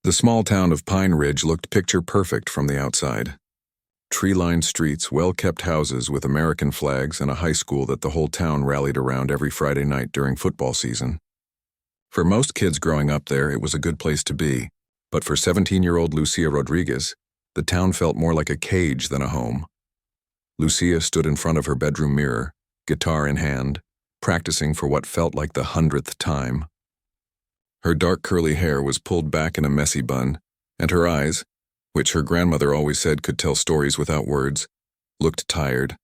The small town of Pine Ridge looked picture-perfect from the outside. Tree-lined streets, well-kept houses with American flags, and a high school that the whole town rallied around every Friday night during football season. For most kids growing up there, it was a good place to be, but for 17-year-old Lucia Rodriguez, the town felt more like a cage than a home. Lucia stood in front of her bedroom mirror, guitar in hand, practicing for what felt like the 100th time. Her dark curly hair was pulled back in a messy bun, and her eyes, which her grandmother always said could tell stories without words, looked tired.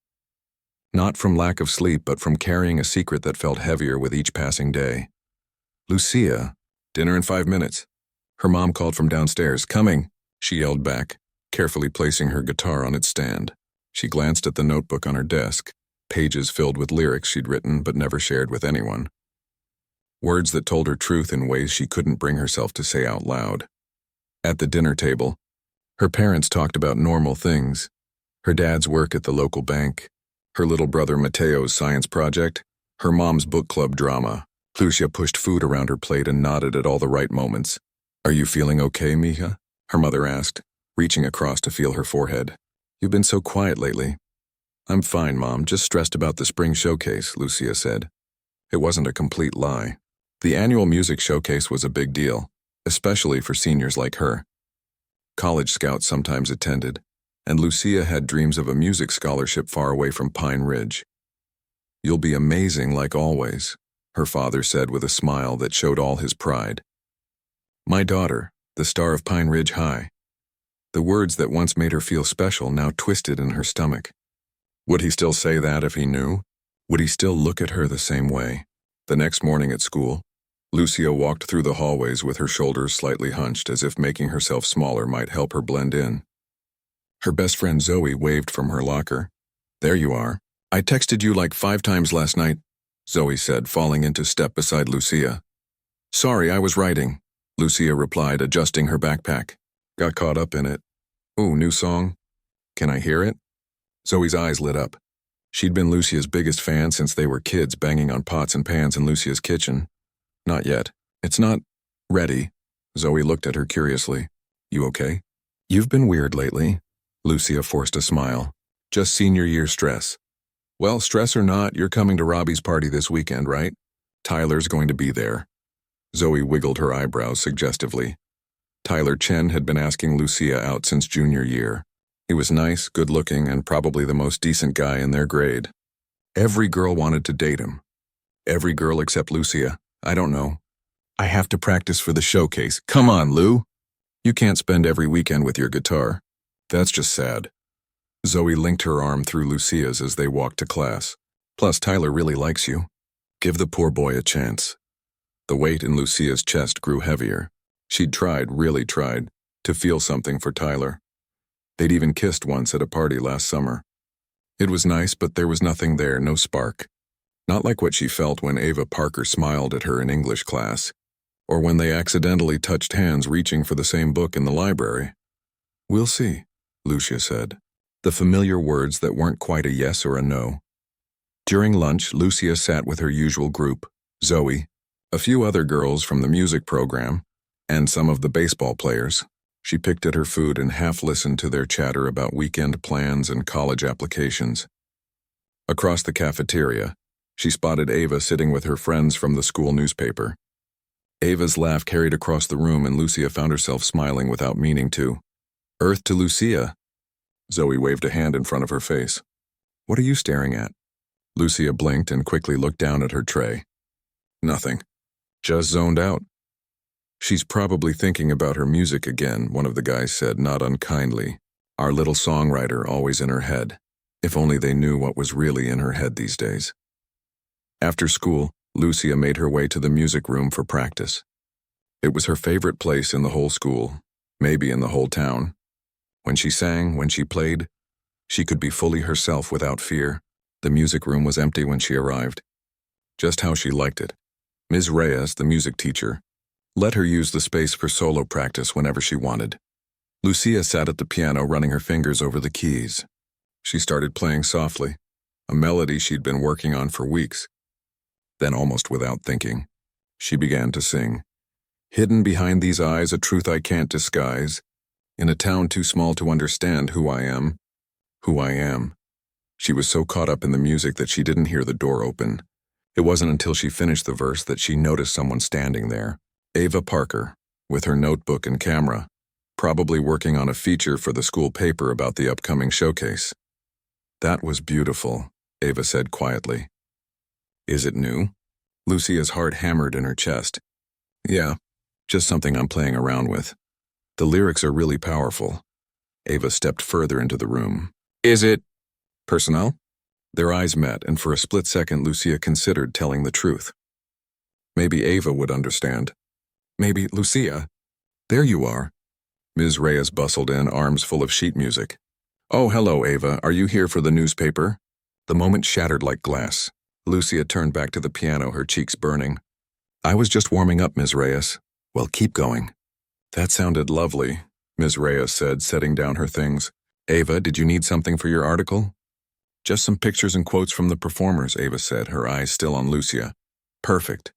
Not from lack of sleep, but from carrying a secret that felt heavier with each passing day. "Lucia, dinner in 5 minutes." Her mom called from downstairs. "Coming," she yelled back, carefully placing her guitar on its stand. She glanced at the notebook on her desk, pages filled with lyrics she'd written but never shared with anyone. Words that told her truth in ways she couldn't bring herself to say out loud. At the dinner table, her parents talked about normal things: her dad's work at the local bank, her little brother Mateo's science project, her mom's book club drama. Lucia pushed food around her plate and nodded at all the right moments. "Are you feeling okay, mija?" her mother asked, reaching across to feel her forehead. "You've been so quiet lately." "I'm fine, Mom, just stressed about the spring showcase," Lucia said. It wasn't a complete lie. The annual music showcase was a big deal, especially for seniors like her. College scouts sometimes attended, and Lucia had dreams of a music scholarship far away from Pine Ridge. "You'll be amazing like always," her father said with a smile that showed all his pride. "My daughter, the star of Pine Ridge High." The words that once made her feel special now twisted in her stomach. Would he still say that if he knew? Would he still look at her the same way? The next morning at school, Lucia walked through the hallways with her shoulders slightly hunched, as if making herself smaller might help her blend in. Her best friend Zoe waved from her locker. "There you are. I texted you like 5 times last night," Zoe said, falling into step beside Lucia. "Sorry, I was writing," Lucia replied, adjusting her backpack. "Got caught up in it. Ooh, new song? Can I hear it?" Zoe's eyes lit up. She'd been Lucia's biggest fan since they were kids, banging on pots and pans in Lucia's kitchen. "Not yet. It's not ready." Zoe looked at her curiously. "You okay?" "You've been weird lately." Lucia forced a smile. "Just senior year stress." "Well, stress or not, you're coming to Robbie's party this weekend, right? Tyler's going to be there." Zoe wiggled her eyebrows suggestively. Tyler Chen had been asking Lucia out since junior year. He was nice, good-looking, and probably the most decent guy in their grade. Every girl wanted to date him. Every girl except Lucia. "I don't know. I have to practice for the showcase." "Come on, Lou. You can't spend every weekend with your guitar. That's just sad." Zoe linked her arm through Lucia's as they walked to class. "Plus, Tyler really likes you. Give the poor boy a chance." The weight in Lucia's chest grew heavier. She'd tried, really tried, to feel something for Tyler. They'd even kissed once at a party last summer. It was nice, but there was nothing there, no spark. Not like what she felt when Ava Parker smiled at her in English class, or when they accidentally touched hands reaching for the same book in the library. "We'll see," Lucia said, the familiar words that weren't quite a yes or a no. During lunch, Lucia sat with her usual group: Zoe, a few other girls from the music program, and some of the baseball players. She picked at her food and half-listened to their chatter about weekend plans and college applications. Across the cafeteria, she spotted Ava sitting with her friends from the school newspaper. Ava's laugh carried across the room, and Lucia found herself smiling without meaning to. "Earth to Lucia." Zoe waved a hand in front of her face. "What are you staring at?" Lucia blinked and quickly looked down at her tray. "Nothing. Just zoned out." "She's probably thinking about her music again," one of the guys said, not unkindly. "Our little songwriter always in her head. If only they knew what was really in her head these days." After school, Lucia made her way to the music room for practice. It was her favorite place in the whole school, maybe in the whole town. When she sang, when she played, she could be fully herself without fear. The music room was empty when she arrived. Just how she liked it. Ms. Reyes, the music teacher, let her use the space for solo practice whenever she wanted. Lucia sat at the piano, running her fingers over the keys. She started playing softly, a melody she'd been working on for weeks. Then, almost without thinking, she began to sing. Hidden behind these eyes a truth I can't disguise. In a town too small to understand who I am. Who I am. She was so caught up in the music that she didn't hear the door open. It wasn't until she finished the verse that she noticed someone standing there. Ava Parker, with her notebook and camera, probably working on a feature for the school paper about the upcoming showcase. That was beautiful, Ava said quietly. Is it new? Lucia's heart hammered in her chest. Yeah, just something I'm playing around with. The lyrics are really powerful. Ava stepped further into the room. Is it personnel? Their eyes met, and for a split second Lucia considered telling the truth. Maybe Ava would understand. Maybe Lucia. There you are. Ms. Reyes bustled in, arms full of sheet music. Oh, hello, Ava. Are you here for the newspaper? The moment shattered like glass. Lucia turned back to the piano, her cheeks burning. I was just warming up, Ms. Reyes. Well, keep going. That sounded lovely, Ms. Reyes said, setting down her things. Ava, did you need something for your article? Just some pictures and quotes from the performers, Ava said, her eyes still on Lucia. Perfect.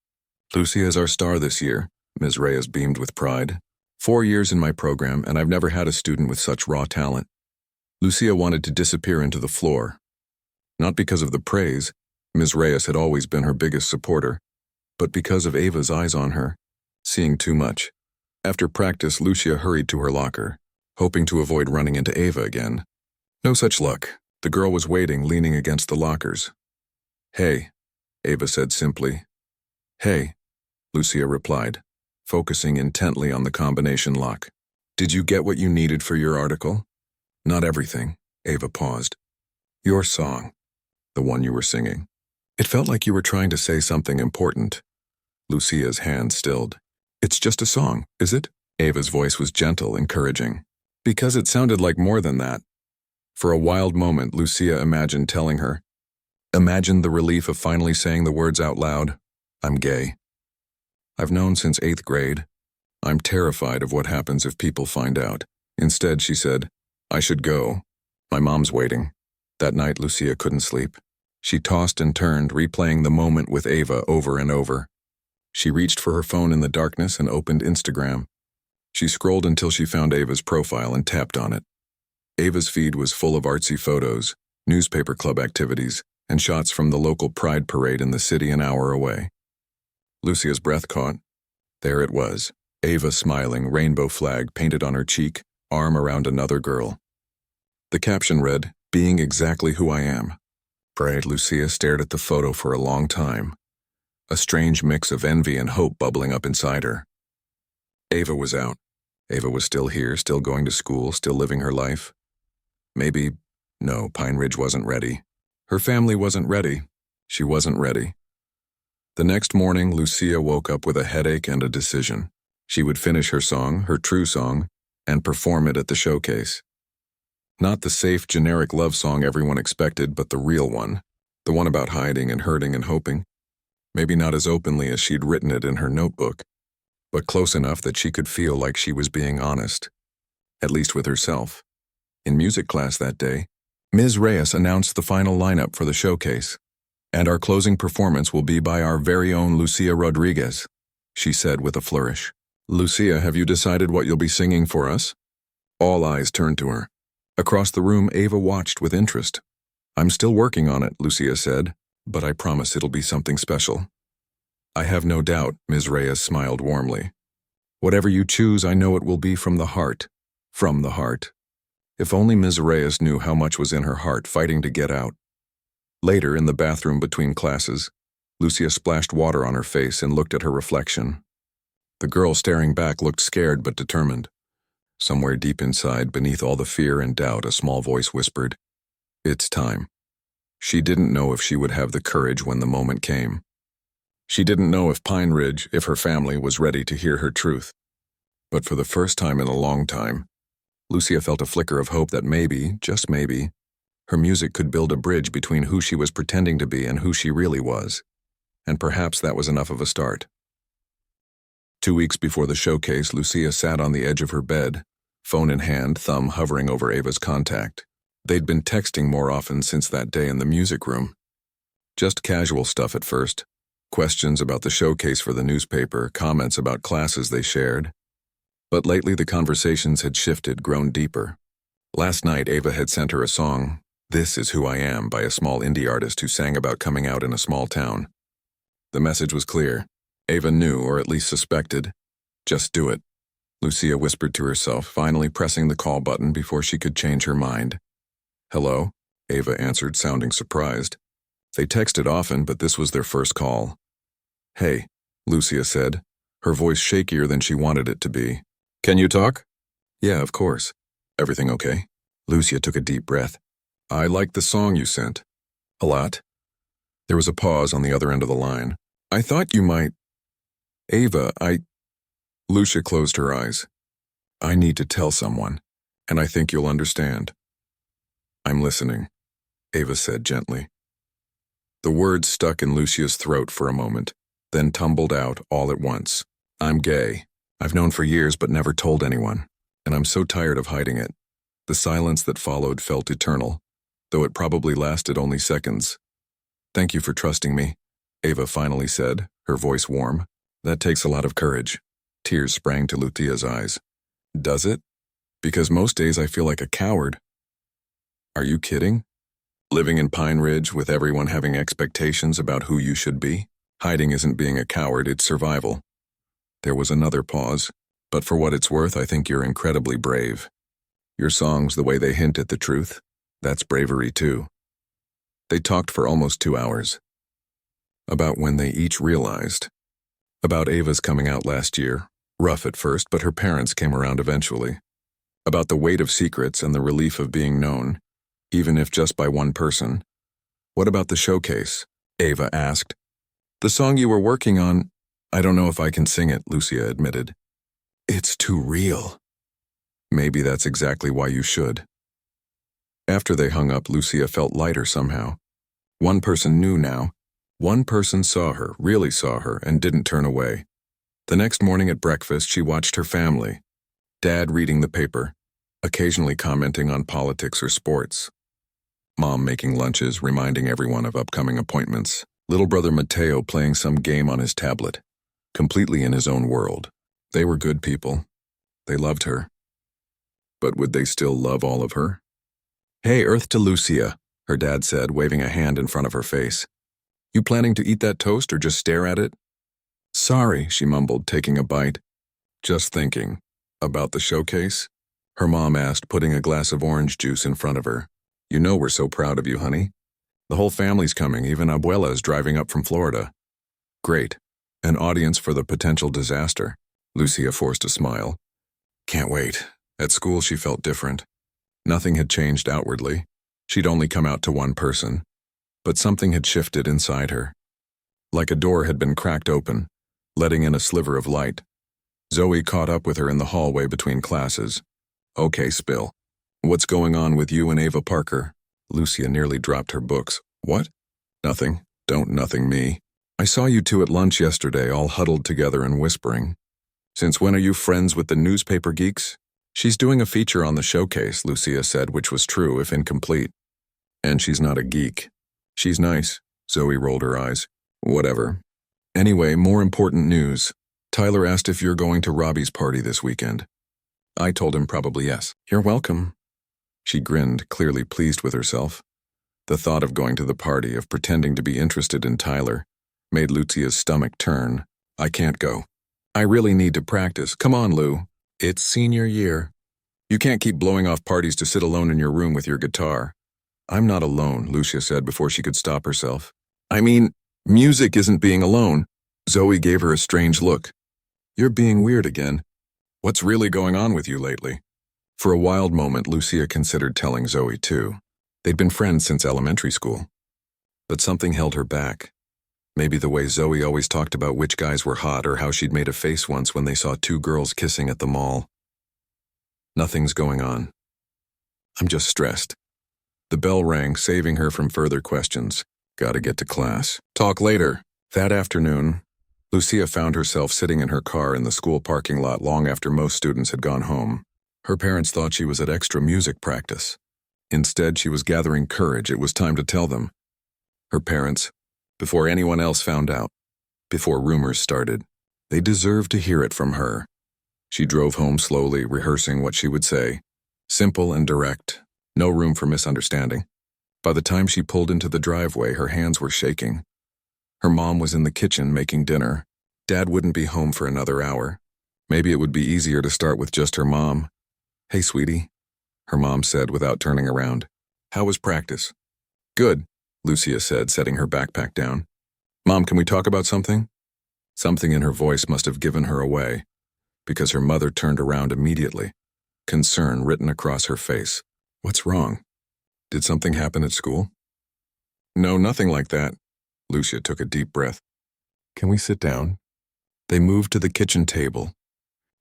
Lucia is our star this year, Ms. Reyes beamed with pride. 4 years in my program, and I've never had a student with such raw talent. Lucia wanted to disappear into the floor. Not because of the praise, Ms. Reyes had always been her biggest supporter, but because of Ava's eyes on her, seeing too much. After practice, Lucia hurried to her locker, hoping to avoid running into Ava again. No such luck. The girl was waiting, leaning against the lockers. Hey, Ava said simply. Hey, Lucia replied, focusing intently on the combination lock. Did you get what you needed for your article? Not everything, Ava paused. Your song, the one you were singing. It felt like you were trying to say something important. Lucia's hand stilled. It's just a song, is it? Ava's voice was gentle, encouraging. Because it sounded like more than that. For a wild moment, Lucia imagined telling her. Imagined the relief of finally saying the words out loud. I'm gay. I've known since 8th grade. I'm terrified of what happens if people find out. Instead, she said, I should go. My mom's waiting. That night, Lucia couldn't sleep. She tossed and turned, replaying the moment with Ava over and over. She reached for her phone in the darkness and opened Instagram. She scrolled until she found Ava's profile and tapped on it. Ava's feed was full of artsy photos, newspaper club activities, and shots from the local pride parade in the city an hour away. Lucia's breath caught. There it was, Ava smiling, rainbow flag painted on her cheek, arm around another girl. The caption read, Being exactly who I am. Pride. Lucia stared at the photo for a long time, a strange mix of envy and hope bubbling up inside her. Ava was out. Ava was still here, still going to school, still living her life. No, Pine Ridge wasn't ready. Her family wasn't ready. She wasn't ready. The next morning, Lucia woke up with a headache and a decision. She would finish her song, her true song, and perform it at the showcase. Not the safe, generic love song everyone expected, but the real one. The one about hiding and hurting and hoping. Maybe not as openly as she'd written it in her notebook, but close enough that she could feel like she was being honest, at least with herself. In music class that day, Ms. Reyes announced the final lineup for the showcase. And our closing performance will be by our very own Lucia Rodriguez, she said with a flourish. Lucia, have you decided what you'll be singing for us? All eyes turned to her. Across the room, Ava watched with interest. I'm still working on it, Lucia said, but I promise it'll be something special. I have no doubt, Ms. Reyes smiled warmly. Whatever you choose, I know it will be from the heart. From the heart. If only Ms. Reyes knew how much was in her heart fighting to get out. Later, in the bathroom between classes, Lucia splashed water on her face and looked at her reflection. The girl staring back looked scared but determined. Somewhere deep inside, beneath all the fear and doubt, a small voice whispered, It's time. She didn't know if she would have the courage when the moment came. She didn't know if Pine Ridge, if her family, was ready to hear her truth. But for the first time in a long time, Lucia felt a flicker of hope that maybe, just maybe, her music could build a bridge between who she was pretending to be and who she really was. And perhaps that was enough of a start. 2 weeks before the showcase, Lucia sat on the edge of her bed, phone in hand, thumb hovering over Ava's contact. They'd been texting more often since that day in the music room. Just casual stuff at first. Questions about the showcase for the newspaper, comments about classes they shared. But lately the conversations had shifted, grown deeper. Last night, Ava had sent her a song, "This Is Who I Am," by a small indie artist who sang about coming out in a small town. The message was clear. Ava knew, or at least suspected. Just do it, Lucia whispered to herself, finally pressing the call button before she could change her mind. "Hello?" Ava answered, sounding surprised. They texted often, but this was their first call. "Hey," Lucia said, her voice shakier than she wanted it to be. "Can you talk?" "Yeah, of course. Everything okay?" Lucia took a deep breath. "I liked the song you sent." "A lot?" There was a pause on the other end of the line. "I thought you might—" "Ava, Lucia closed her eyes. "I need to tell someone, and I think you'll understand." "I'm listening," Ava said gently. The words stuck in Lucia's throat for a moment, then tumbled out all at once. "I'm gay. I've known for years but never told anyone, and I'm so tired of hiding it." The silence that followed felt eternal, though it probably lasted only seconds. "Thank you for trusting me," Ava finally said, her voice warm. "That takes a lot of courage." Tears sprang to Lucia's eyes. "Does it? Because most days I feel like a coward." "Are you kidding? Living in Pine Ridge with everyone having expectations about who you should be? Hiding isn't being a coward, it's survival." There was another pause. "But for what it's worth, I think you're incredibly brave. Your songs, the way they hint at the truth, that's bravery too." They talked for almost 2 hours. About when they each realized. About Ava's coming out last year, rough at first, but her parents came around eventually. About the weight of secrets and the relief of being known, even if just by one person. "What about the showcase?" Ava asked. "The song you were working on, I don't know if I can sing it," Lucia admitted. "It's too real." "Maybe that's exactly why you should." After they hung up, Lucia felt lighter somehow. One person knew now. One person saw her, really saw her, and didn't turn away. The next morning at breakfast, she watched her family. Dad reading the paper, occasionally commenting on politics or sports. Mom making lunches, reminding everyone of upcoming appointments. Little brother Mateo playing some game on his tablet, completely in his own world. They were good people. They loved her. But would they still love all of her? "Hey, Earth to Lucia," her dad said, waving a hand in front of her face. "You planning to eat that toast or just stare at it?" "Sorry," she mumbled, taking a bite. "Just thinking. About the showcase?" Her mom asked, putting a glass of orange juice in front of her. "You know we're so proud of you, honey. The whole family's coming, even Abuela's driving up from Florida." "Great. An audience for the potential disaster." Lucia forced a smile. "Can't wait." At school she felt different. Nothing had changed outwardly. She'd only come out to one person. But something had shifted inside her. Like a door had been cracked open, letting in a sliver of light. Zoe caught up with her in the hallway between classes. "Okay, Spill. What's going on with you and Ava Parker?" Lucia nearly dropped her books. "What?" "Nothing. Don't nothing me. I saw you two at lunch yesterday, all huddled together and whispering. Since when are you friends with the newspaper geeks?" "She's doing a feature on the showcase," Lucia said, which was true, if incomplete. "And she's not a geek." "She's nice." Zoe rolled her eyes. "Whatever. Anyway, more important news. Tyler asked if you're going to Robbie's party this weekend." I told him probably yes. "You're welcome." She grinned, clearly pleased with herself. The thought of going to the party, of pretending to be interested in Tyler, made Lucia's stomach turn. "I can't go. I really need to practice. Come on, Lou. It's senior year. You can't keep blowing off parties to sit alone in your room with your guitar." "I'm not alone," Lucia said before she could stop herself. "I mean, music isn't being alone." Zoe gave her a strange look. "You're being weird again. What's really going on with you lately?" For a wild moment, Lucia considered telling Zoe too. They'd been friends since elementary school. But something held her back. Maybe the way Zoe always talked about which guys were hot, or how she'd made a face once when they saw 2 girls kissing at the mall. "Nothing's going on. I'm just stressed." The bell rang, saving her from further questions. "Gotta get to class. Talk later." That afternoon, Lucia found herself sitting in her car in the school parking lot long after most students had gone home. Her parents thought she was at extra music practice. Instead, she was gathering courage. It was time to tell them. Her parents, before anyone else found out. before rumors started. They deserved to hear it from her. She drove home slowly, rehearsing what she would say. Simple and direct, no room for misunderstanding. By the time she pulled into the driveway, her hands were shaking. Her mom was in the kitchen making dinner. Dad wouldn't be home for another hour. Maybe it would be easier to start with just her mom. "Hey, sweetie," her mom said without turning around. "How was practice?" "Good," Lucia said, setting her backpack down. "Mom, can we talk about something?" Something in her voice must have given her away, because her mother turned around immediately, concern written across her face. "What's wrong? Did something happen at school?" "No, nothing like that." Lucia took a deep breath. "Can we sit down?" They moved to the kitchen table.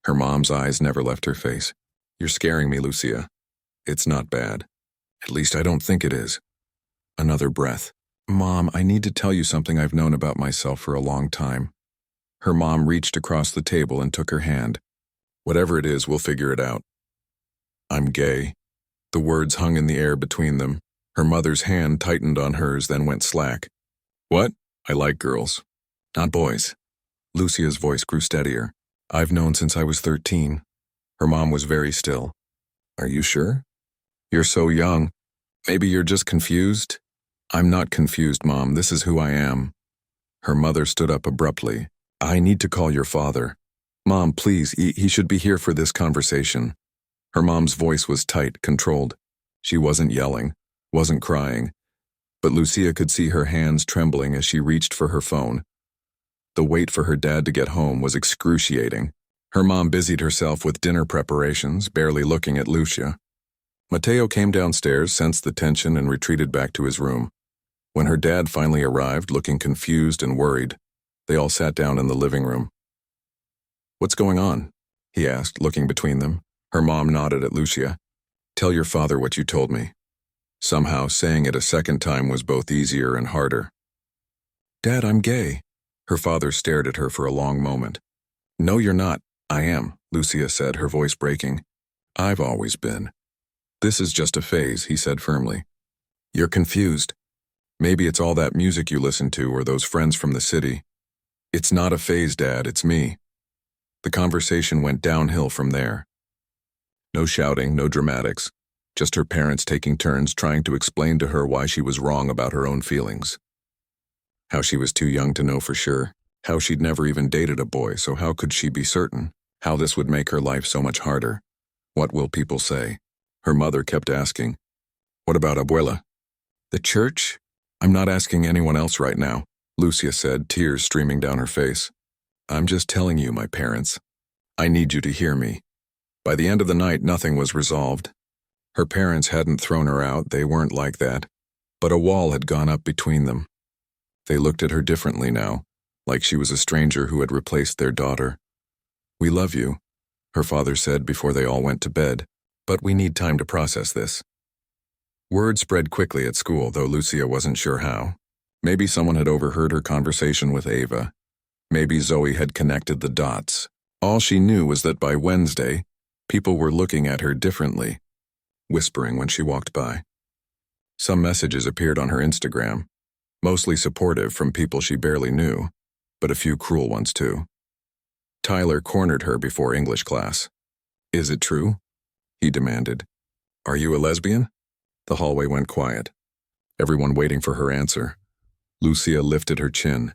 Her mom's eyes never left her face. "You're scaring me, Lucia. It's not bad. At least I don't think it is." Another breath. "Mom, I need to tell you something I've known about myself for a long time." Her mom reached across the table and took her hand. "Whatever it is, we'll figure it out." "I'm gay." The words hung in the air between them. Her mother's hand tightened on hers, then went slack. "What? I like girls. Not boys." Lucia's voice grew steadier. "I've known since I was 13. Her mom was very still. "Are you sure? You're so young. Maybe you're just confused?" "I'm not confused, Mom. This is who I am." Her mother stood up abruptly. "I need to call your father." "Mom, please, he should be here for this conversation." Her mom's voice was tight, controlled. She wasn't yelling, wasn't crying, but Lucia could see her hands trembling as she reached for her phone. The wait for her dad to get home was excruciating. Her mom busied herself with dinner preparations, barely looking at Lucia. Mateo came downstairs, sensed the tension, and retreated back to his room. When her dad finally arrived, looking confused and worried, they all sat down in the living room. "What's going on?" he asked, looking between them. Her mom nodded at Lucia. "Tell your father what you told me." Somehow, saying it a second time was both easier and harder. "Dad, I'm gay." Her father stared at her for a long moment. "No, you're not." "I am," Lucia said, her voice breaking. "I've always been." "This is just a phase," he said firmly. "You're confused. Maybe it's all that music you listen to or those friends from the city." "It's not a phase, Dad, it's me." The conversation went downhill from there. No shouting, no dramatics, just her parents taking turns trying to explain to her why she was wrong about her own feelings. How she was too young to know for sure. How she'd never even dated a boy, so how could she be certain? How this would make her life so much harder. What will people say? Her mother kept asking. "What about Abuela?" "The church?" "I'm not asking anyone else right now," Lucia said, tears streaming down her face. "I'm just telling you, my parents. I need you to hear me." By the end of the night, nothing was resolved. Her parents hadn't thrown her out, they weren't like that. But a wall had gone up between them. They looked at her differently now, like she was a stranger who had replaced their daughter. "We love you," her father said before they all went to bed, "but we need time to process this." Word spread quickly at school, though Lucia wasn't sure how. Maybe someone had overheard her conversation with Ava. Maybe Zoe had connected the dots. All she knew was that by Wednesday, people were looking at her differently, whispering when she walked by. Some messages appeared on her Instagram, mostly supportive from people she barely knew, but a few cruel ones too. Tyler cornered her before English class. "Is it true?" he demanded. "Are you a lesbian?" The hallway went quiet, everyone waiting for her answer. Lucia lifted her chin.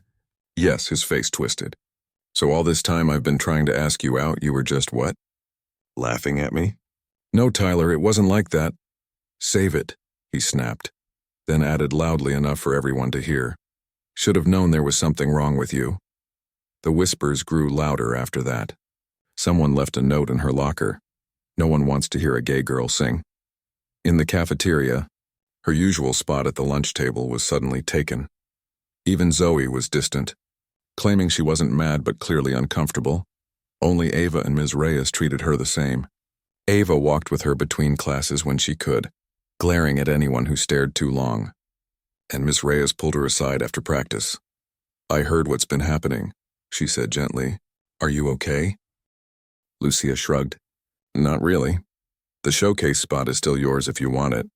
"Yes," his face twisted. "So all this time I've been trying to ask you out, you were just what? Laughing at me?" "No, Tyler, it wasn't like that." "Save it," he snapped, then added loudly enough for everyone to hear. "Should have known there was something wrong with you." The whispers grew louder after that. Someone left a note in her locker. No one wants to hear a gay girl sing. In the cafeteria, her usual spot at the lunch table was suddenly taken. Even Zoe was distant, claiming she wasn't mad but clearly uncomfortable. Only Ava and Ms. Reyes treated her the same. Ava walked with her between classes when she could, glaring at anyone who stared too long. And Ms. Reyes pulled her aside after practice. "I heard what's been happening," she said gently. "Are you okay?" Lucia shrugged. "Not really. The showcase spot is still yours if you want it.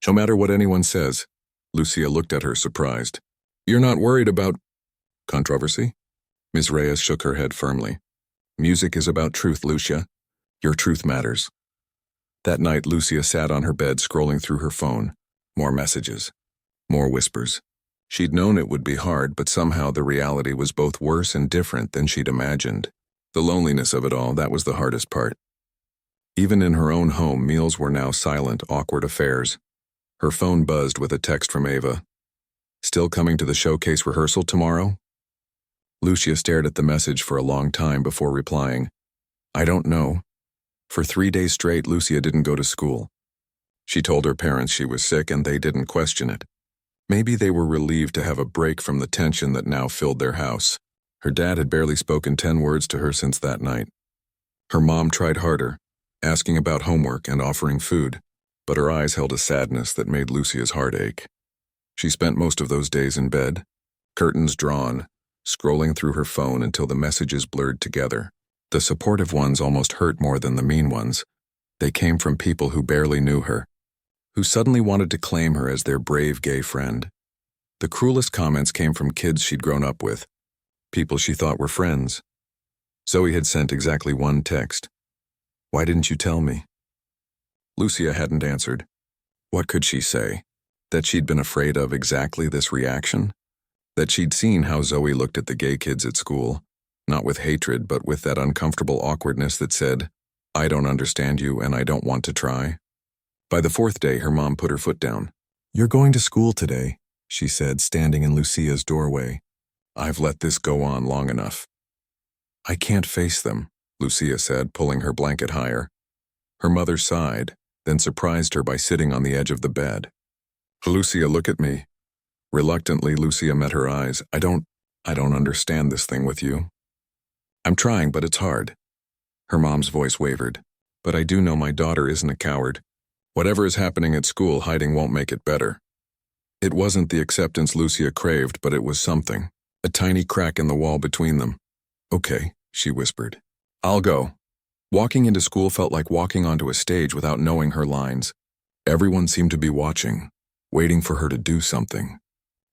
No matter what anyone says." Lucia looked at her surprised. "You're not worried about controversy?" Ms. Reyes shook her head firmly. Music is about truth, Lucia. Your truth matters. That night, Lucia sat on her bed scrolling through her phone. More messages. More whispers. She'd known it would be hard, but somehow the reality was both worse and different than she'd imagined. The loneliness of it all, that was the hardest part. Even in her own home, meals were now silent, awkward affairs. Her phone buzzed with a text from Ava. Still coming to the showcase rehearsal tomorrow? Lucia stared at the message for a long time before replying. I don't know. For 3 days straight, Lucia didn't go to school. She told her parents she was sick and they didn't question it. Maybe they were relieved to have a break from the tension that now filled their house. Her dad had barely spoken 10 words to her since that night. Her mom tried harder, asking about homework and offering food, but her eyes held a sadness that made Lucia's heart ache. She spent most of those days in bed, curtains drawn, scrolling through her phone until the messages blurred together. The supportive ones almost hurt more than the mean ones. They came from people who barely knew her, who suddenly wanted to claim her as their brave gay friend. The cruelest comments came from kids she'd grown up with, people she thought were friends. Zoe had sent exactly one text. Why didn't you tell me? Lucia hadn't answered. What could she say? That she'd been afraid of exactly this reaction? That she'd seen how Zoe looked at the gay kids at school, not with hatred, but with that uncomfortable awkwardness that said, I don't understand you and I don't want to try. By the 4th day, her mom put her foot down. You're going to school today, she said, standing in Lucia's doorway. I've let this go on long enough. I can't face them, Lucia said, pulling her blanket higher. Her mother sighed, then surprised her by sitting on the edge of the bed. Lucia, look at me. Reluctantly, Lucia met her eyes. I don't understand this thing with you. I'm trying, but it's hard. Her mom's voice wavered. But I do know my daughter isn't a coward. Whatever is happening at school, hiding won't make it better. It wasn't the acceptance Lucia craved, but it was something. A tiny crack in the wall between them. Okay, she whispered. I'll go. Walking into school felt like walking onto a stage without knowing her lines. Everyone seemed to be watching, waiting for her to do something.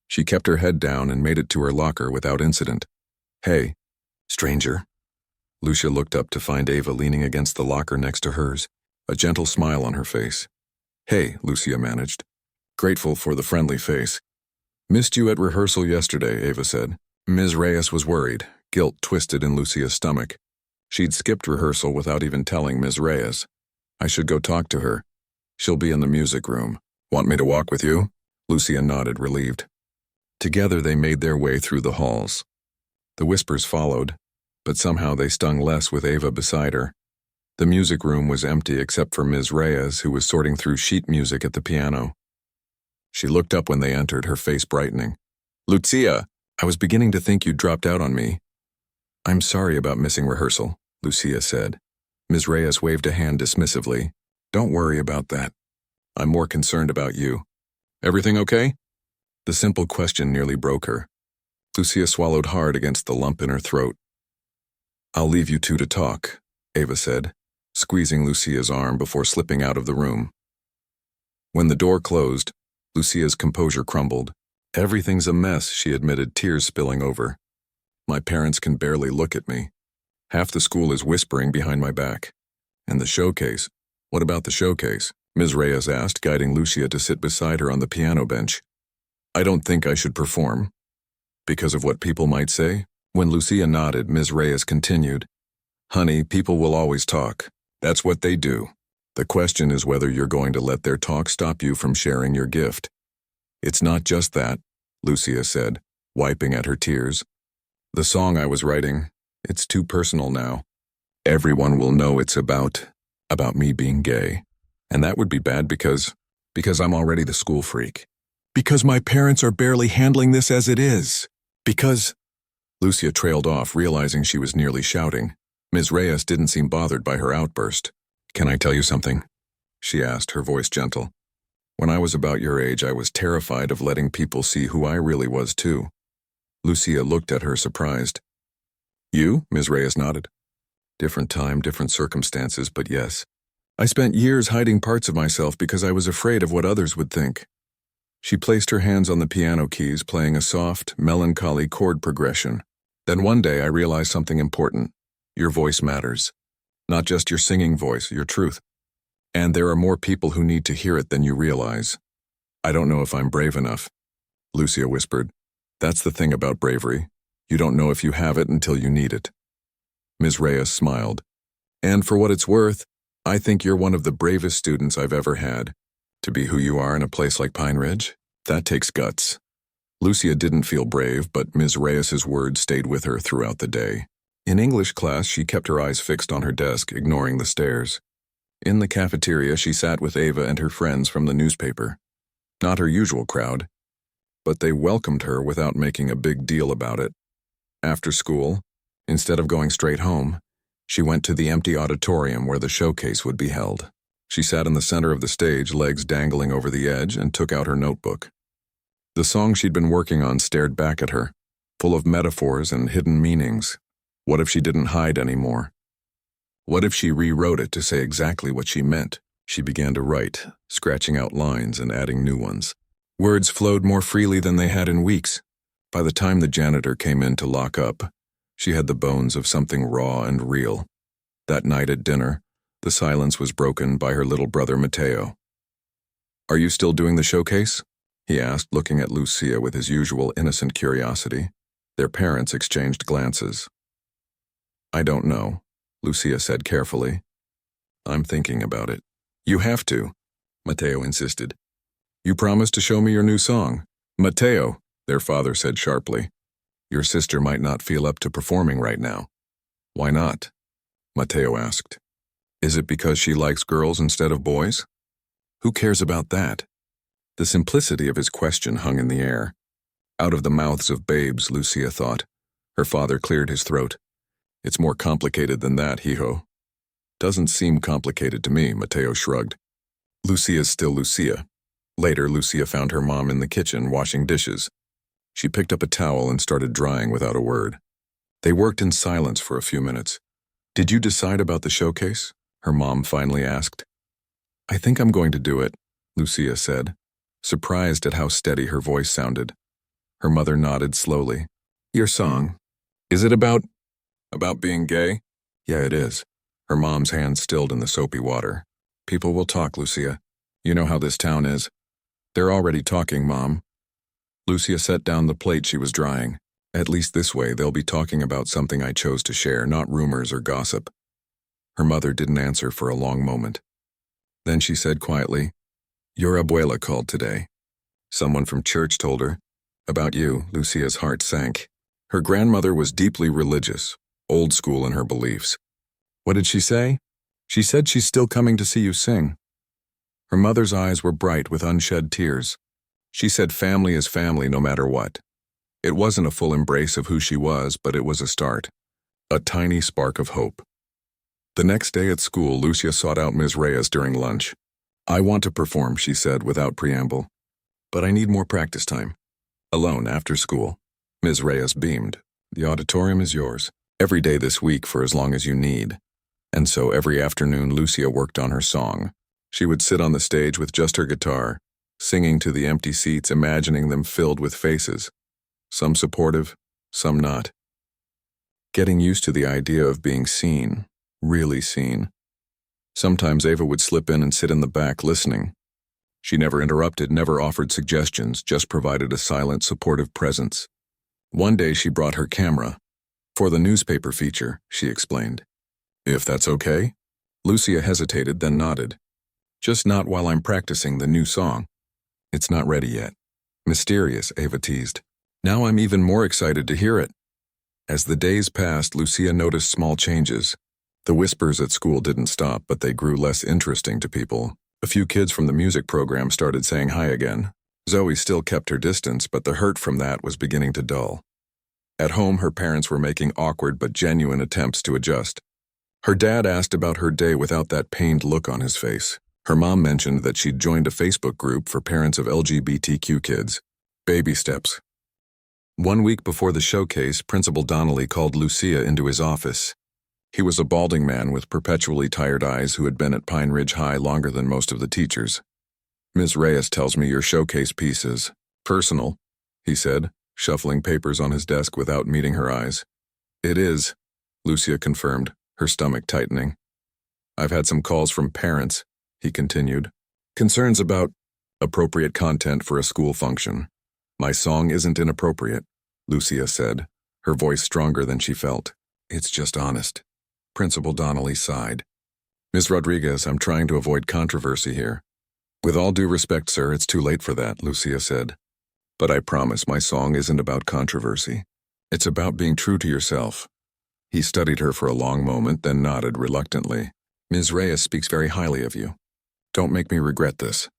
She kept her head down and made it to her locker without incident. Hey, stranger. Lucia looked up to find Ava leaning against the locker next to hers, a gentle smile on her face. Hey, Lucia managed, grateful for the friendly face. Missed you at rehearsal yesterday, Ava said. Ms. Reyes was worried, guilt twisted in Lucia's stomach. She'd skipped rehearsal without even telling Ms. Reyes. I should go talk to her. She'll be in the music room. Want me to walk with you? Lucia nodded, relieved. Together they made their way through the halls. The whispers followed, but somehow they stung less with Ava beside her. The music room was empty except for Ms. Reyes, who was sorting through sheet music at the piano. She looked up when they entered, her face brightening. Lucia, I was beginning to think you'd dropped out on me. I'm sorry about missing rehearsal, Lucia said. Ms. Reyes waved a hand dismissively. Don't worry about that. I'm more concerned about you. Everything okay? The simple question nearly broke her. Lucia swallowed hard against the lump in her throat. I'll leave you two to talk, Ava said, squeezing Lucia's arm before slipping out of the room. When the door closed, Lucia's composure crumbled. Everything's a mess, she admitted, tears spilling over. My parents can barely look at me. Half the school is whispering behind my back. And the showcase. What about the showcase? Ms. Reyes asked, guiding Lucia to sit beside her on the piano bench. I don't think I should perform. Because of what people might say? When Lucia nodded, Ms. Reyes continued. Honey, people will always talk. That's what they do. The question is whether you're going to let their talk stop you from sharing your gift. It's not just that, Lucia said, wiping at her tears. The song I was writing, it's too personal now. Everyone will know it's about me being gay. And that would be bad because I'm already the school freak. Because my parents are barely handling this as it is. Because... Lucia trailed off, realizing she was nearly shouting. Ms. Reyes didn't seem bothered by her outburst. Can I tell you something? She asked, her voice gentle. When I was about your age, I was terrified of letting people see who I really was too. Lucia looked at her, surprised. You? Ms. Reyes nodded. Different time, different circumstances, but yes. I spent years hiding parts of myself because I was afraid of what others would think. She placed her hands on the piano keys, playing a soft, melancholy chord progression. Then one day I realized something important. Your voice matters. Not just your singing voice, your truth. And there are more people who need to hear it than you realize. I don't know if I'm brave enough, Lucia whispered. That's the thing about bravery. You don't know if you have it until you need it. Ms. Reyes smiled. And for what it's worth, I think you're one of the bravest students I've ever had. To be who you are in a place like Pine Ridge, that takes guts. Lucia didn't feel brave, but Ms. Reyes's words stayed with her throughout the day. In English class, she kept her eyes fixed on her desk, ignoring the stares. In the cafeteria, she sat with Ava and her friends from the newspaper. Not her usual crowd, but they welcomed her without making a big deal about it. After school, instead of going straight home, she went to the empty auditorium where the showcase would be held. She sat in the center of the stage, legs dangling over the edge, and took out her notebook. The song she'd been working on stared back at her, full of metaphors and hidden meanings. What if she didn't hide anymore? What if she rewrote it to say exactly what she meant? She began to write, scratching out lines and adding new ones. Words flowed more freely than they had in weeks. By the time the janitor came in to lock up, she had the bones of something raw and real. That night at dinner, the silence was broken by her little brother Mateo. "Are you still doing the showcase?" he asked, looking at Lucia with his usual innocent curiosity. Their parents exchanged glances. "I don't know," Lucia said carefully. "I'm thinking about it." "You have to," Mateo insisted. "You promised to show me your new song." "Mateo," their father said sharply, "your sister might not feel up to performing right now." "Why not?" Mateo asked. "Is it because she likes girls instead of boys?" "Who cares about that?" The simplicity of his question hung in the air. Out of the mouths of babes, Lucia thought. Her father cleared his throat. "It's more complicated than that, hijo." "Doesn't seem complicated to me," Mateo shrugged. Lucia's still Lucia. Later, Lucia found her mom in the kitchen washing dishes. She picked up a towel and started drying without a word. They worked in silence for a few minutes. "Did you decide about the showcase?" her mom finally asked. "I think I'm going to do it," Lucia said, surprised at how steady her voice sounded. Her mother nodded slowly. "Your song. Is it about being gay?" "Yeah, it is." Her mom's hand stilled in the soapy water. "People will talk, Lucia. You know how this town is." "They're already talking, Mom." Lucia set down the plate she was drying. "At least this way they'll be talking about something I chose to share, not rumors or gossip." Her mother didn't answer for a long moment. Then she said quietly, "Your abuela called today. Someone from church told her. About you." Lucia's heart sank. Her grandmother was deeply religious, old school in her beliefs. "What did she say?" "She said she's still coming to see you sing." Her mother's eyes were bright with unshed tears. She said family is family no matter what. It wasn't a full embrace of who she was, but it was a start. A tiny spark of hope. The next day at school, Lucia sought out Ms. Reyes during lunch. "I want to perform," she said without preamble. "But I need more practice time." "Alone, after school." Ms. Reyes beamed. "The auditorium is yours. Every day this week for as long as you need." And so every afternoon Lucia worked on her song. She would sit on the stage with just her guitar, singing to the empty seats, imagining them filled with faces. Some supportive, some not. Getting used to the idea of being seen, really seen. Sometimes Ava would slip in and sit in the back listening. She never interrupted, never offered suggestions, just provided a silent, supportive presence. One day she brought her camera. "For the newspaper feature," she explained. "If that's okay?" Lucia hesitated, then nodded. "Just not while I'm practicing the new song." "It's not ready yet." "Mysterious," Ava teased. "Now I'm even more excited to hear it." As the days passed, Lucia noticed small changes. The whispers at school didn't stop, but they grew less interesting to people. A few kids from the music program started saying hi again. Zoe still kept her distance, but the hurt from that was beginning to dull. At home, her parents were making awkward but genuine attempts to adjust. Her dad asked about her day without that pained look on his face. Her mom mentioned that she'd joined a Facebook group for parents of LGBTQ kids. Baby steps. One week before the showcase, Principal Donnelly called Lucia into his office. He was a balding man with perpetually tired eyes who had been at Pine Ridge High longer than most of the teachers. "Ms. Reyes tells me your showcase piece is personal," he said, shuffling papers on his desk without meeting her eyes. It is, Lucia confirmed, her stomach tightening. I've had some calls from parents, he continued. Concerns about appropriate content for a school function. My song isn't inappropriate, Lucia said, her voice stronger than she felt. It's just honest. Principal Donnelly sighed. Ms. Rodriguez, I'm trying to avoid controversy here. With all due respect, sir, it's too late for that, Lucia said. But I promise my song isn't about controversy. It's about being true to yourself. He studied her for a long moment, then nodded reluctantly. Ms. Reyes speaks very highly of you. Don't make me regret this.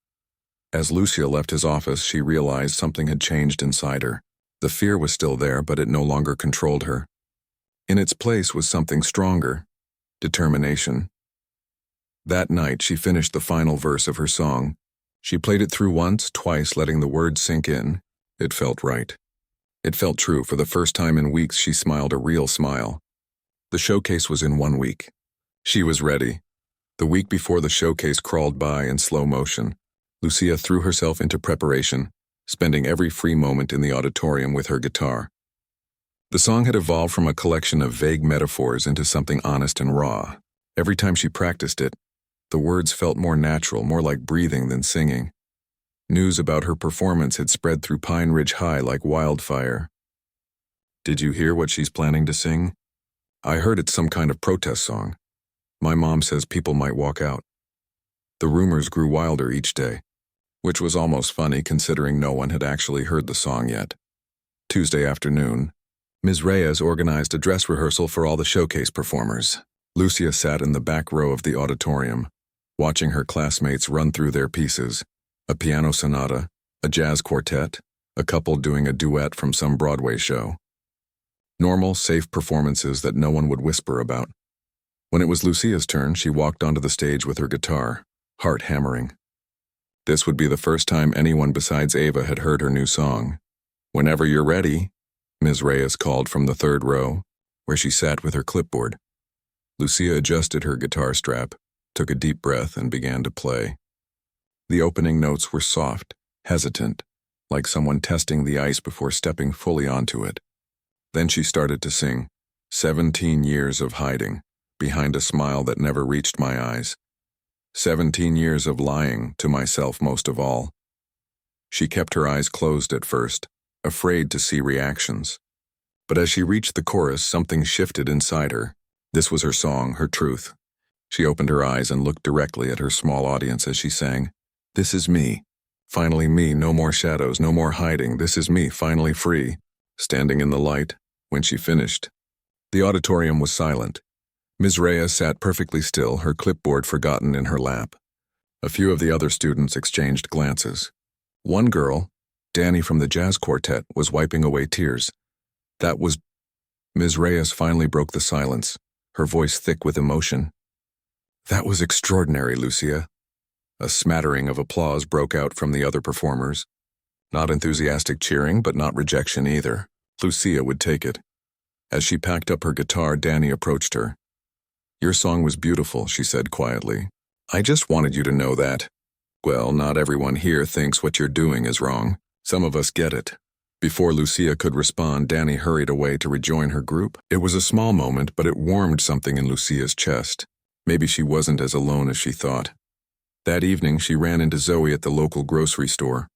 As Lucia left his office, she realized something had changed inside her. The fear was still there, but it no longer controlled her. In its place was something stronger, determination. That night, she finished the final verse of her song. She played it through once, twice, letting the words sink in. It felt right. It felt true. For the first time in weeks, she smiled a real smile. The showcase was in 1 week. She was ready. The week before the showcase crawled by in slow motion. Lucia threw herself into preparation, spending every free moment in the auditorium with her guitar. The song had evolved from a collection of vague metaphors into something honest and raw. Every time she practiced it, the words felt more natural, more like breathing than singing. News about her performance had spread through Pine Ridge High like wildfire. Did you hear what she's planning to sing? I heard it's some kind of protest song. My mom says people might walk out. The rumors grew wilder each day, which was almost funny considering no one had actually heard the song yet. Tuesday afternoon, Ms. Reyes organized a dress rehearsal for all the showcase performers. Lucia sat in the back row of the auditorium, watching her classmates run through their pieces, a piano sonata, a jazz quartet, a couple doing a duet from some Broadway show. Normal, safe performances that no one would whisper about. When it was Lucia's turn, she walked onto the stage with her guitar, heart hammering. This would be the first time anyone besides Ava had heard her new song. Whenever you're ready, Ms. Reyes called from the third row, where she sat with her clipboard. Lucia adjusted her guitar strap, took a deep breath, and began to play. The opening notes were soft, hesitant, like someone testing the ice before stepping fully onto it. Then she started to sing, 17 years of hiding, behind a smile that never reached my eyes. 17 years of lying, to myself most of all. She kept her eyes closed at first, afraid to see reactions. But as she reached the chorus, something shifted inside her. This was her song, her truth. She opened her eyes and looked directly at her small audience as she sang, "This is me. Finally me, no more shadows, no more hiding. This is me, finally free." Standing in the light, when she finished, the auditorium was silent. Ms. Reyes sat perfectly still, her clipboard forgotten in her lap. A few of the other students exchanged glances. One girl, Danny from the jazz quartet, was wiping away tears. That was... Ms. Reyes finally broke the silence, her voice thick with emotion. "That was extraordinary, Lucia." A smattering of applause broke out from the other performers. Not enthusiastic cheering, but not rejection either. Lucia would take it. As she packed up her guitar, Danny approached her. "Your song was beautiful," she said quietly. "I just wanted you to know that. Well, not everyone here thinks what you're doing is wrong. Some of us get it." Before Lucia could respond, Danny hurried away to rejoin her group. It was a small moment, but it warmed something in Lucia's chest. Maybe she wasn't as alone as she thought. That evening, she ran into Zoe at the local grocery store.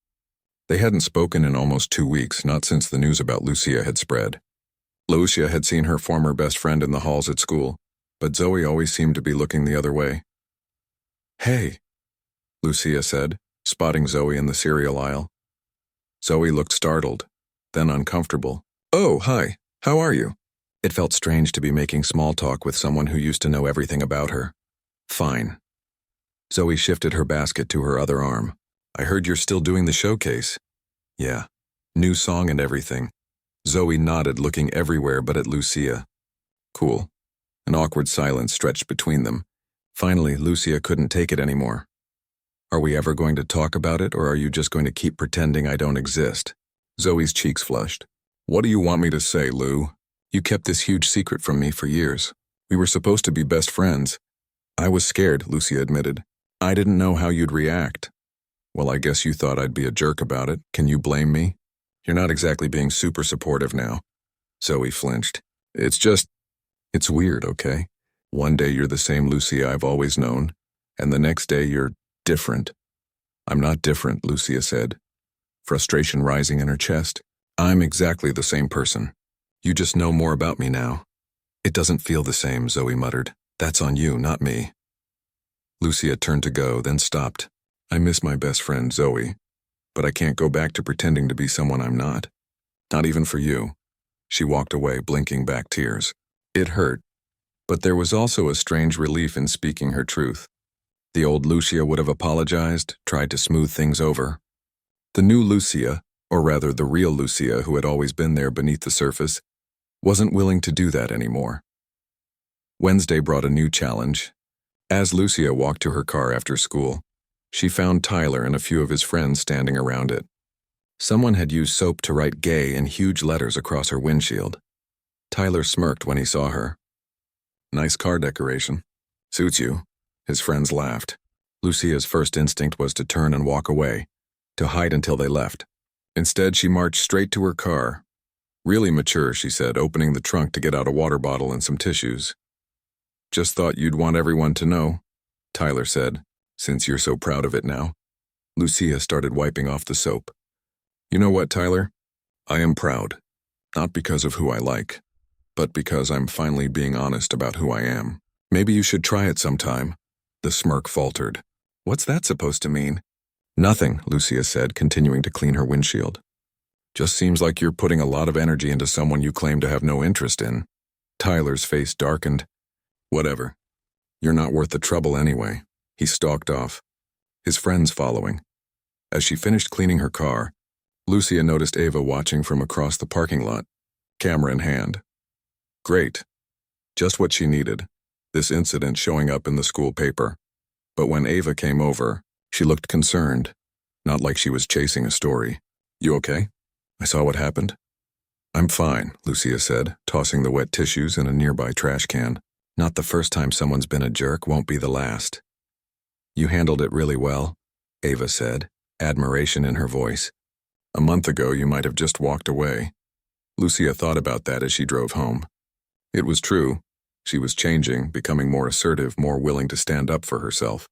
They hadn't spoken in almost 2 weeks, not since the news about Lucia had spread. Lucia had seen her former best friend in the halls at school, but Zoe always seemed to be looking the other way. "Hey," Lucia said, spotting Zoe in the cereal aisle. Zoe looked startled, then uncomfortable. "Oh, hi. How are you?" It felt strange to be making small talk with someone who used to know everything about her. "Fine." Zoe shifted her basket to her other arm. "I heard you're still doing the showcase." "Yeah. New song and everything." Zoe nodded, looking everywhere but at Lucia. "Cool." An awkward silence stretched between them. Finally, Lucia couldn't take it anymore. "Are we ever going to talk about it, or are you just going to keep pretending I don't exist?" Zoe's cheeks flushed. "What do you want me to say, Lou? You kept this huge secret from me for years. We were supposed to be best friends." "I was scared," Lucia admitted. "I didn't know how you'd react." "Well, I guess you thought I'd be a jerk about it. Can you blame me? You're not exactly being super supportive now." Zoe flinched. It's weird, okay? One day you're the same Lucia I've always known, and the next day you're different. I'm not different, Lucia said, frustration rising in her chest. I'm exactly the same person. You just know more about me now. It doesn't feel the same, Zoe muttered. That's on you, not me. Lucia turned to go, then stopped. I miss my best friend, Zoe, but I can't go back to pretending to be someone I'm not. Not even for you. She walked away, blinking back tears. It hurt, but there was also a strange relief in speaking her truth. The old Lucia would have apologized, tried to smooth things over. The new Lucia, or rather the real Lucia who had always been there beneath the surface, wasn't willing to do that anymore. Wednesday brought a new challenge. As Lucia walked to her car after school, she found Tyler and a few of his friends standing around it. Someone had used soap to write "gay" in huge letters across her windshield. Tyler smirked when he saw her. Nice car decoration. Suits you. His friends laughed. Lucia's first instinct was to turn and walk away, to hide until they left. Instead, she marched straight to her car. Really mature, she said, opening the trunk to get out a water bottle and some tissues. Just thought you'd want everyone to know, Tyler said, since you're so proud of it now. Lucia started wiping off the soap. You know what, Tyler? I am proud. Not because of who I like, but because I'm finally being honest about who I am. Maybe you should try it sometime. The smirk faltered. What's that supposed to mean? Nothing, Lucia said, continuing to clean her windshield. Just seems like you're putting a lot of energy into someone you claim to have no interest in. Tyler's face darkened. Whatever. You're not worth the trouble anyway. He stalked off, his friends following. As she finished cleaning her car, Lucia noticed Ava watching from across the parking lot, camera in hand. Great. Just what she needed, this incident showing up in the school paper. But when Ava came over, she looked concerned, not like she was chasing a story. You okay? I saw what happened. I'm fine, Lucia said, tossing the wet tissues in a nearby trash can. Not the first time someone's been a jerk, won't be the last. You handled it really well, Ava said, admiration in her voice. A month ago, you might have just walked away. Lucia thought about that as she drove home. It was true. She was changing, becoming more assertive, more willing to stand up for herself.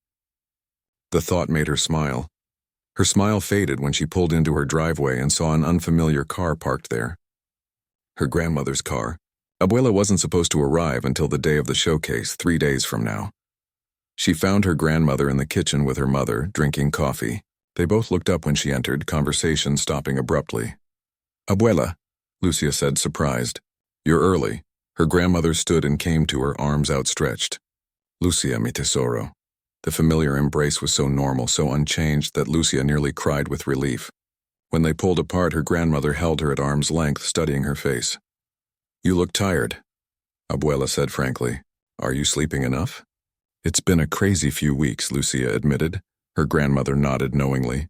The thought made her smile. Her smile faded when she pulled into her driveway and saw an unfamiliar car parked there. Her grandmother's car. Abuela wasn't supposed to arrive until the day of the showcase, 3 days from now. She found her grandmother in the kitchen with her mother, drinking coffee. They both looked up when she entered, conversation stopping abruptly. Abuela, Lucia said, surprised. You're early. Her grandmother stood and came to her, arms outstretched. Lucia, mi tesoro. The familiar embrace was so normal, so unchanged, that Lucia nearly cried with relief. When they pulled apart, her grandmother held her at arm's length, studying her face. You look tired, Abuela said frankly. Are you sleeping enough? It's been a crazy few weeks, Lucia admitted. Her grandmother nodded knowingly.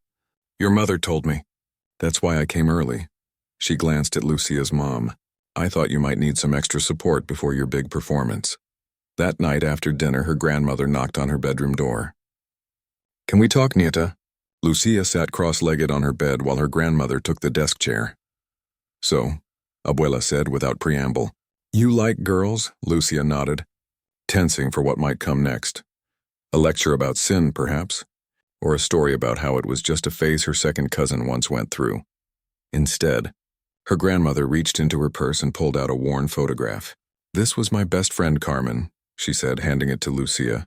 Your mother told me. That's why I came early. She glanced at Lucia's mom. I thought you might need some extra support before your big performance. That night after dinner, her grandmother knocked on her bedroom door. Can we talk, Nieta? Lucia sat cross-legged on her bed while her grandmother took the desk chair. So, Abuela said without preamble. You like girls? Lucia nodded, tensing for what might come next. A lecture about sin, perhaps? Or a story about how it was just a phase her second cousin once went through. Instead, her grandmother reached into her purse and pulled out a worn photograph. This was my best friend Carmen, she said, handing it to Lucia.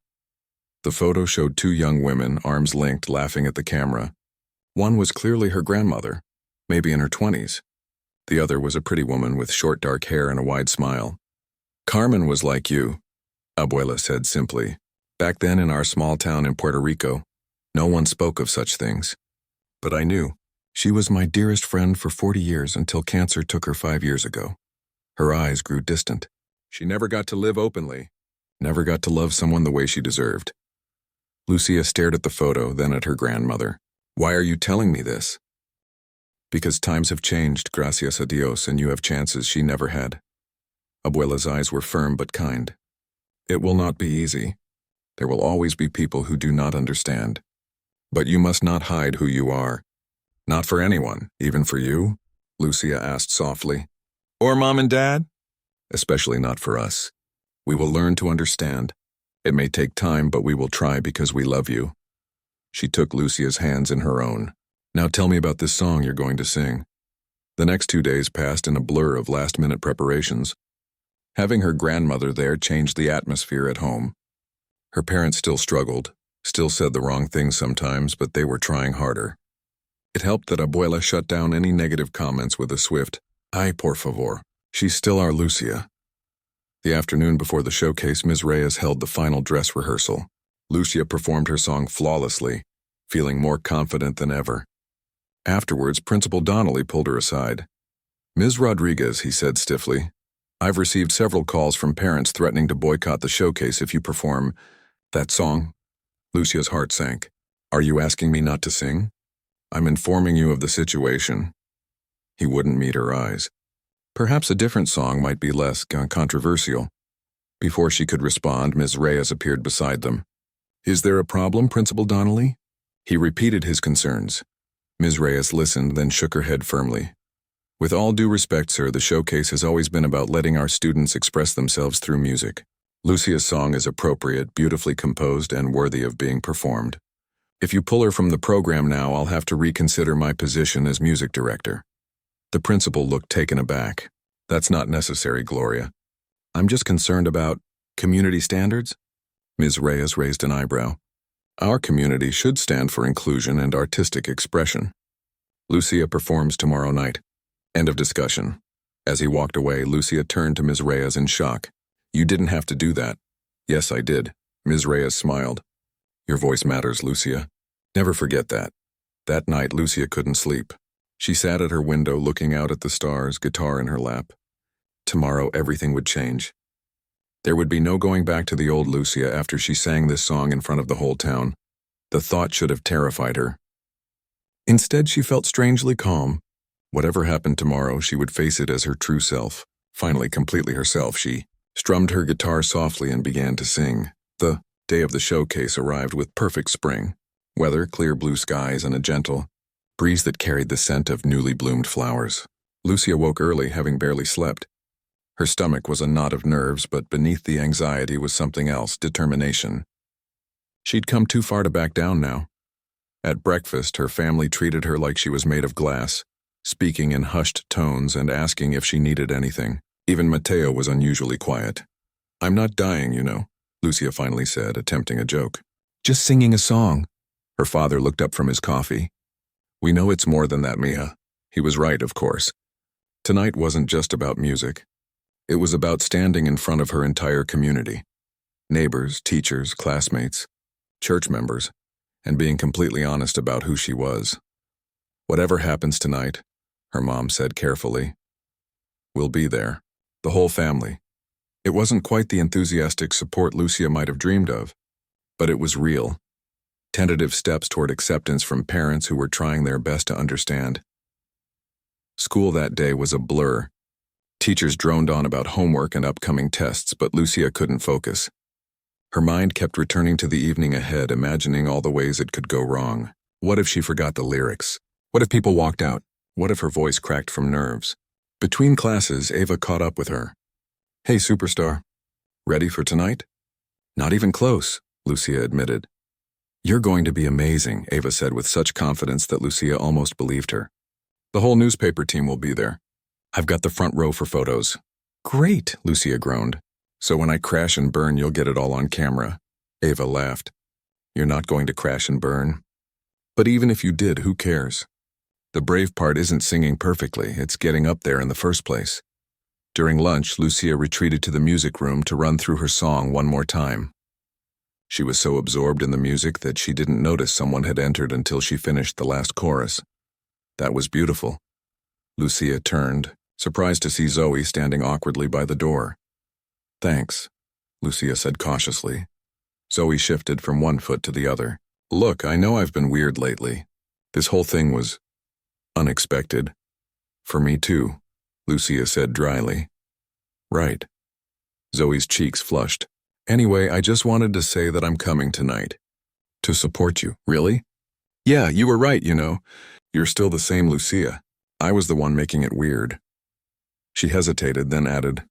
The photo showed 2 young women, arms linked, laughing at the camera. One was clearly her grandmother, maybe in her 20s. The other was a pretty woman with short dark hair and a wide smile. Carmen was like you, Abuela said simply. Back then in our small town in Puerto Rico, no one spoke of such things. But I knew. She was my dearest friend for 40 years until cancer took her 5 years ago. Her eyes grew distant. She never got to live openly, never got to love someone the way she deserved. Lucia stared at the photo, then at her grandmother. Why are you telling me this? Because times have changed, gracias a Dios, and you have chances she never had. Abuela's eyes were firm but kind. It will not be easy. There will always be people who do not understand. But you must not hide who you are. Not for anyone, even for you? Lucia asked softly. Or Mom and Dad? especially not for us. We will learn to understand. It may take time, but we will try because we love you." She took Lucia's hands in her own. "Now tell me about this song you're going to sing." The next 2 days passed in a blur of last-minute preparations. Having her grandmother there changed the atmosphere at home. Her parents still struggled, still said the wrong things sometimes, but they were trying harder. It helped that Abuela shut down any negative comments with a swift, "Ay, por favor." She's still our Lucia. The afternoon before the showcase, Ms. Reyes held the final dress rehearsal. Lucia performed her song flawlessly, feeling more confident than ever. Afterwards, Principal Donnelly pulled her aside. "Ms. Rodriguez," he said stiffly, "I've received several calls from parents threatening to boycott the showcase if you perform that song." Lucia's heart sank. "Are you asking me not to sing?" "I'm informing you of the situation." He wouldn't meet her eyes. Perhaps a different song might be less controversial. Before she could respond, Ms. Reyes appeared beside them. "Is there a problem, Principal Donnelly?" He repeated his concerns. Ms. Reyes listened, then shook her head firmly. "With all due respect, sir, the showcase has always been about letting our students express themselves through music. Lucia's song is appropriate, beautifully composed, and worthy of being performed. If you pull her from the program now, I'll have to reconsider my position as music director." The principal looked taken aback. "That's not necessary, Gloria. I'm just concerned about community standards?" Ms. Reyes raised an eyebrow. "Our community should stand for inclusion and artistic expression. Lucia performs tomorrow night. End of discussion." As he walked away, Lucia turned to Ms. Reyes in shock. "You didn't have to do that." "Yes, I did." Ms. Reyes smiled. "Your voice matters, Lucia. Never forget that." That night, Lucia couldn't sleep. She sat at her window looking out at the stars, guitar in her lap. Tomorrow, everything would change. There would be no going back to the old Lucia after she sang this song in front of the whole town. The thought should have terrified her. Instead, she felt strangely calm. Whatever happened tomorrow, she would face it as her true self. Finally, completely herself, she strummed her guitar softly and began to sing. The day of the showcase arrived with perfect spring. Weather, clear blue skies, and a gentle breeze that carried the scent of newly bloomed flowers. Lucia woke early, having barely slept. Her stomach was a knot of nerves, but beneath the anxiety was something else, determination. She'd come too far to back down now. At breakfast, her family treated her like she was made of glass, speaking in hushed tones and asking if she needed anything. Even Mateo was unusually quiet. "I'm not dying, you know," Lucia finally said, attempting a joke. "Just singing a song." Her father looked up from his coffee. "We know it's more than that, Mia." He was right, of course. Tonight wasn't just about music. It was about standing in front of her entire community. Neighbors, teachers, classmates, church members, and being completely honest about who she was. "Whatever happens tonight," her mom said carefully, "we'll be there. The whole family." It wasn't quite the enthusiastic support Lucia might have dreamed of, but it was real. Tentative steps toward acceptance from parents who were trying their best to understand. School that day was a blur. Teachers droned on about homework and upcoming tests, but Lucia couldn't focus. Her mind kept returning to the evening ahead, imagining all the ways it could go wrong. What if she forgot the lyrics? What if people walked out? What if her voice cracked from nerves? Between classes, Ava caught up with her. "Hey, superstar. Ready for tonight?" "Not even close," Lucia admitted. "You're going to be amazing," Ava said with such confidence that Lucia almost believed her. "The whole newspaper team will be there. I've got the front row for photos." "Great," Lucia groaned. "So when I crash and burn, you'll get it all on camera." Ava laughed. "You're not going to crash and burn. But even if you did, who cares? The brave part isn't singing perfectly, it's getting up there in the first place." During lunch, Lucia retreated to the music room to run through her song one more time. She was so absorbed in the music that she didn't notice someone had entered until she finished the last chorus. That was beautiful. Lucia turned, surprised to see Zoe standing awkwardly by the door. "Thanks," Lucia said cautiously. Zoe shifted from one foot to the other. "Look, I know I've been weird lately. This whole thing was unexpected. For me too," Lucia said dryly. "Right." Zoe's cheeks flushed. "Anyway, I just wanted to say that I'm coming tonight. To support you." "Really?" "Yeah, you were right, you know. You're still the same Lucia. I was the one making it weird." She hesitated, then added,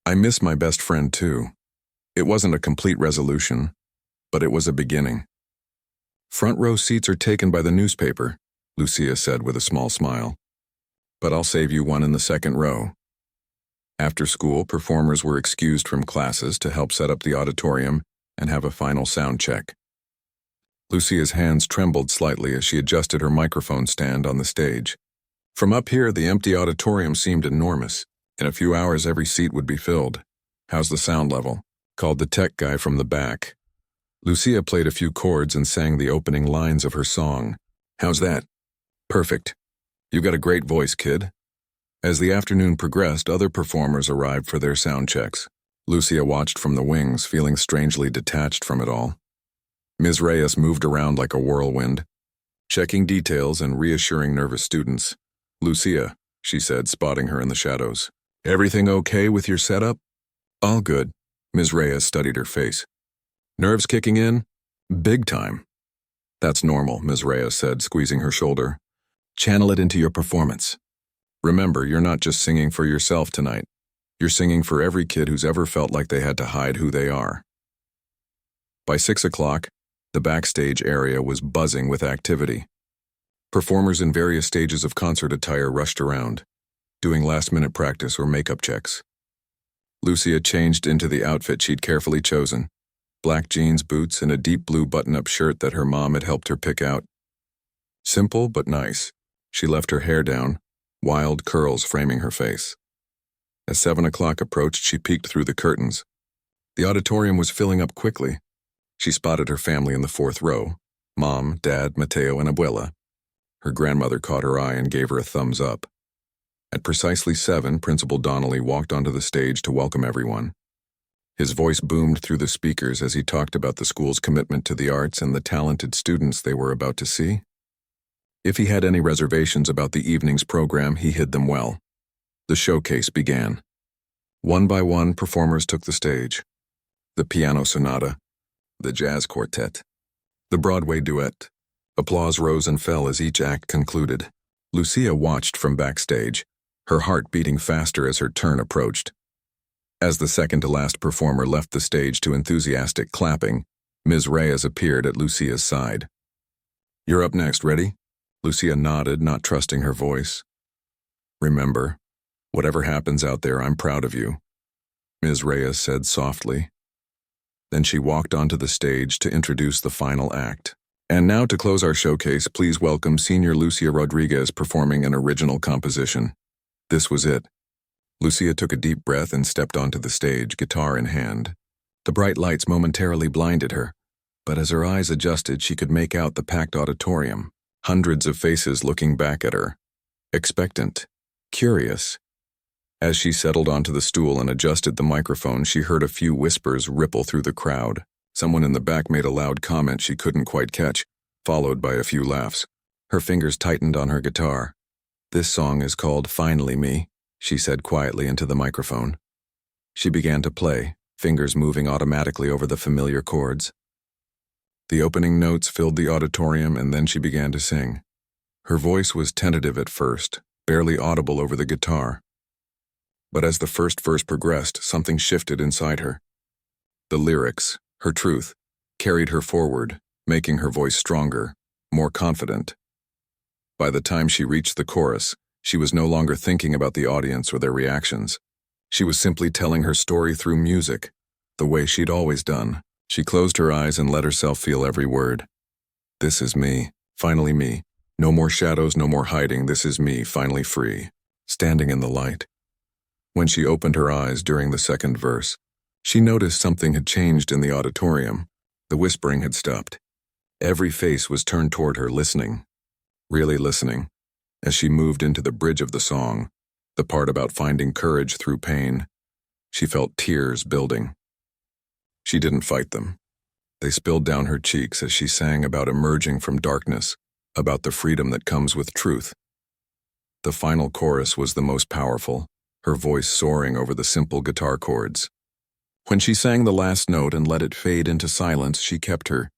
I miss my best friend too. It wasn't a complete resolution, but it was a beginning. Front row seats are taken by the newspaper, Lucia said with a small smile. But I'll save you one in the second row. After school, performers were excused from classes to help set up the auditorium and have a final sound check. Lucia's hands trembled slightly as she adjusted her microphone stand on the stage. From up here, the empty auditorium seemed enormous. In a few hours, every seat would be filled. "How's the sound level?" called the tech guy from the back. Lucia played a few chords and sang the opening lines of her song. "How's that?" "Perfect. You got a great voice, kid." As the afternoon progressed, other performers arrived for their sound checks. Lucia watched from the wings, feeling strangely detached from it all. Ms. Reyes moved around like a whirlwind, checking details and reassuring nervous students. "Lucia," she said, spotting her in the shadows. "Everything okay with your setup?" "All good." Ms. Reyes studied her face. "Nerves kicking in?" "Big time." "That's normal," Ms. Reyes said, squeezing her shoulder. "Channel it into your performance. Remember, you're not just singing for yourself tonight. You're singing for every kid who's ever felt like they had to hide who they are." By 6 o'clock, the backstage area was buzzing with activity. Performers in various stages of concert attire rushed around, doing last-minute practice or makeup checks. Lucia changed into the outfit she'd carefully chosen, black jeans, boots, and a deep blue button-up shirt that her mom had helped her pick out. Simple but nice. She left her hair down, wild curls framing her face. As 7 o'clock approached, she peeked through the curtains. The auditorium was filling up quickly. She spotted her family in the 4th row: Mom, Dad, Mateo, and Abuela. Her grandmother caught her eye and gave her a thumbs up. At precisely 7, Principal Donnelly walked onto the stage to welcome everyone. His voice boomed through the speakers as he talked about the school's commitment to the arts and the talented students they were about to see. If he had any reservations about the evening's program, he hid them well. The showcase began. One by one, performers took the stage. The piano sonata, the jazz quartet, the Broadway duet. Applause rose and fell as each act concluded. Lucia watched from backstage, her heart beating faster as her turn approached. As the second-to-last performer left the stage to enthusiastic clapping, Ms. Reyes appeared at Lucia's side. "You're up next, ready?" Lucia nodded, not trusting her voice. "Remember, whatever happens out there, I'm proud of you," Ms. Reyes said softly. Then she walked onto the stage to introduce the final act. "And now to close our showcase, please welcome Senior Lucia Rodriguez performing an original composition." This was it. Lucia took a deep breath and stepped onto the stage, guitar in hand. The bright lights momentarily blinded her, but as her eyes adjusted, she could make out the packed auditorium, hundreds of faces looking back at her, expectant, curious. As she settled onto the stool and adjusted the microphone, she heard a few whispers ripple through the crowd. Someone in the back made a loud comment she couldn't quite catch, followed by a few laughs. Her fingers tightened on her guitar. "This song is called Finally Me," she said quietly into the microphone. She began to play, fingers moving automatically over the familiar chords. The opening notes filled the auditorium, and then she began to sing. Her voice was tentative at first, barely audible over the guitar. But as the first verse progressed, something shifted inside her. The lyrics, her truth, carried her forward, making her voice stronger, more confident. By the time she reached the chorus, she was no longer thinking about the audience or their reactions. She was simply telling her story through music, the way she'd always done. She closed her eyes and let herself feel every word. "This is me, finally me. No more shadows, no more hiding. This is me, finally free, standing in the light." When she opened her eyes during the second verse, she noticed something had changed in the auditorium. The whispering had stopped. Every face was turned toward her, listening, really listening. As she moved into the bridge of the song, the part about finding courage through pain, she felt tears building. She didn't fight them. They spilled down her cheeks as she sang about emerging from darkness, about the freedom that comes with truth. The final chorus was the most powerful, her voice soaring over the simple guitar chords. When she sang the last note and let it fade into silence, she kept her